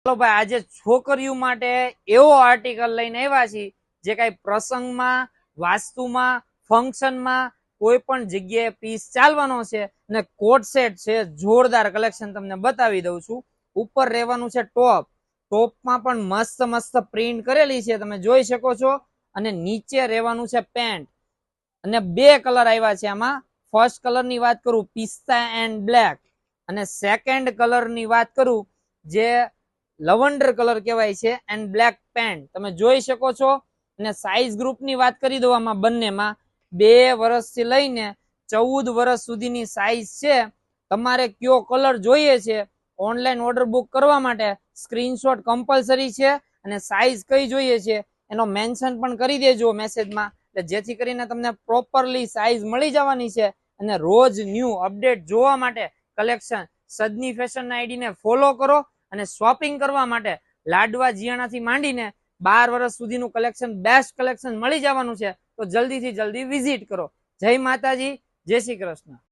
ચાલો ભાઈ, આજે છોકરીઓ માટે એવો આર્ટિકલ લઈને આવ્યા છીએ જે કઈ પ્રસંગમાં, વાસ્તુમાં, ફંક્શનમાં કોઈ પણ જગ્યાએ પીસ ચાલવાનો છે અને કોટ સેટ છે. જોરદાર કલેક્શન તમને બતાવી દઉં છું. ઉપર રહેવાનું છે ટોપ. ટોપમાં પણ મસ્ત મસ્ત પ્રિન્ટ કરેલી છે, તમે જોઈ શકો છો. અને નીચે રહેવાનું છે પેન્ટ. અને બે કલર આવ્યા છે આમાં. ફર્સ્ટ કલર ની વાત કરું, પિસ્તા એન્ડ બ્લેક, અને સેકન્ડ કલર ની વાત કરું જે લવંડર કલર કહેવાય છે, એન્ડ બ્લેક પેન્ટ તમે જોઈ શકો છો. અને સાઈઝ ગ્રુપ ની વાત કરી દો આમાં બંનેમાં 2 વર્ષથી લઈને 14 વર્ષ સુધીની સાઈઝ છે. તમારે કયો કલર જોઈએ છે, ઓનલાઈન ઓર્ડર બુક કરવા માટે સ્ક્રીનશોટ કમ્પલસરી છે. અને સાઈઝ કઈ જોઈએ છે એનો મેન્શન પણ કરી દેજો મેસેજમાં, જેથી કરીને તમને પ્રોપરલી સાઈઝ મળી જવાની છે. અને રોજ ન્યૂ અપડેટ જોવા માટે કલેક્શન સદની ફેશન આઈડી ને ફોલો કરો. અને શોપિંગ કરવા માટે લાડવા જીયાણાથી માંડીને 12 વર્ષ સુધીનું કલેક્શન, બેસ્ટ કલેક્શન મળી જવાનું છે. તો જલ્દીથી જલ્દી વિઝિટ કરો. જય માતાજી, જય શ્રી કૃષ્ણ.